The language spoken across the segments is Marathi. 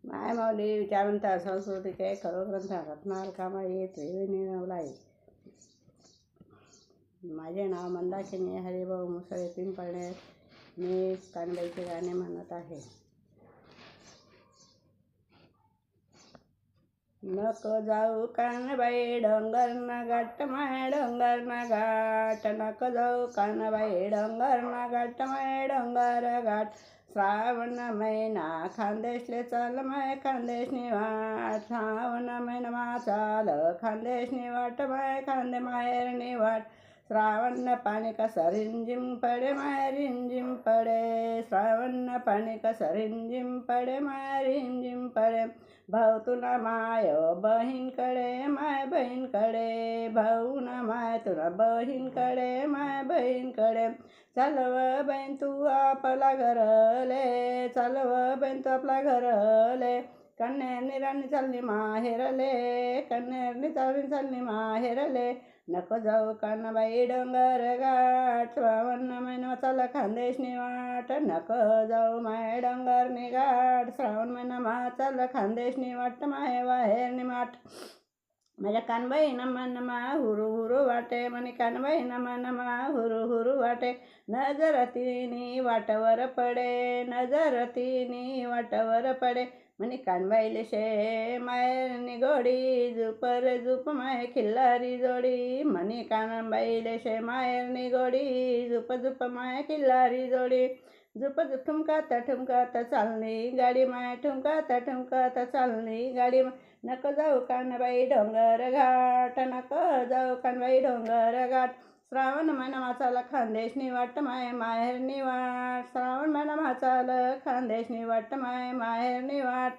माय माऊली विचारवंता संस्कृतीचे खरो ग्रंथ रत्नाल कामाई त्रिवेणी नवलाई. माझे नाव मंदाकिनी हरिभाऊ मुसळे पिंपळणे. मी कानबाईचे गाणे म्हणत आहे. नको जाऊ कानबाई डोंगर ना घाट माय डोंगर ना घाट. नको जाऊ कानबाई डोंगर ना घाट माय डोंगर घाट. श्रावण महिना खानदेशले चाल माय खानदेशनी वाट. श्रावण महिना चाल खानदेशनी वाट माय खांदे माहेरनी वाट. श्रावण पाणी कसं रिमझिम पडे माय रिमझिम पडे. श्रावण पाणी कसं रिमझिम पडे माय रिमझिम पडे. भाऊ तुला माय बहीणकडे माय बहीणकडे. भाऊ ना माय तुला बहीणकडे माय बहीणकडे. चालव बहीण तू आपला घरले. चालव बहीण तू आपला घरले. कन्यानी राणी चालली माहेरले. कन्यानी चालली माहेरले. नको जाऊ कानबाई डोंगर घाट. श्रावण महिना चाल खानदेशनी वाट. नको जाऊ माय डोंगरनी घाट. श्रावण महिना चाल खानदेशनी वाट माय वाहेरनी वाट. माझ्या कानबाई नमा हुरू हुरू वाटे. म्हणे कानबाई नमा हुरू हुरू वाटे. नजर तिनी वाटवर पडे. नजर तिनी वाटवर पडे. म्हणे कानबाईले शे माहेरनी गोडी. झुपर झुप माय खिल्लारी जोडी. म्हणे कानबाईले शे माहेरनी गोडी. झुप झुप माय खिल्लारी जोडी. झुप झुप ठुमकात चालली गाडी माय. ठुमकात चालली गाडी. नको जाऊ कानबाई डोंगर घाट. नको जाऊ कानबाई डोंगर घाट. श्रावण महिना चाल खानदेशनी वाट माय माहेरनी वाट. श्रावण महिना चाल खानदेशनी वाट माय माहेरनी वाट.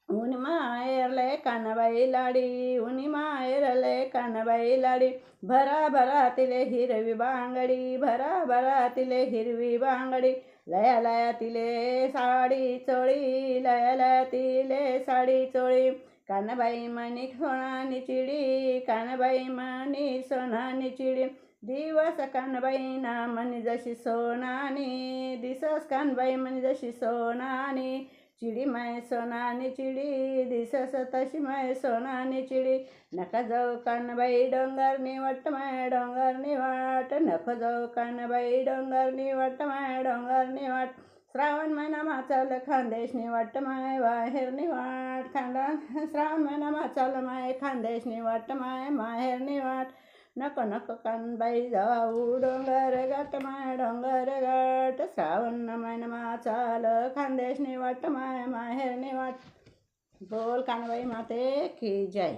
उनी माहेरले कानबाई लाडी. उनी माहेरले कानबाई लाडी. भरा भरा तिले हिरवी बांगडी. भरा भरा तिले हिरवी बांगडी. लया लया तिले साडी चोळी. लया लया तिले साडी चोळी. कानबाई म्हणी सोनानी चिडी. कानबाई म्हणी सोनानी चिडी. दिवस कानबाई ना म्हणी जशी सोनानी. दिसस कानबाई म्हणी जशी सोनानी. चिडी माय सोनानी चिडी. दिसस तशी माय सोनानी चिडी. नका जाऊ कानबाई डोंगरनी वाट माय डोंगरनी वाट. नको जाऊ कानबाई डोंगरनी वाट माय डोंगरनी वाट. श्रावण महिना चाल खानदेशनी वाट माय वाहेरनी वाट. श्रावण महिना चाल माय खानदेशनी वाट माय माहेरनी वाट. नको नको कानबाई जाऊ डोंगर घाट माय डोंगर घाट. श्रावण महिना चाल खानदेशनी वाट माय माहेरनी वाट. बोल कानबाई माते की जय.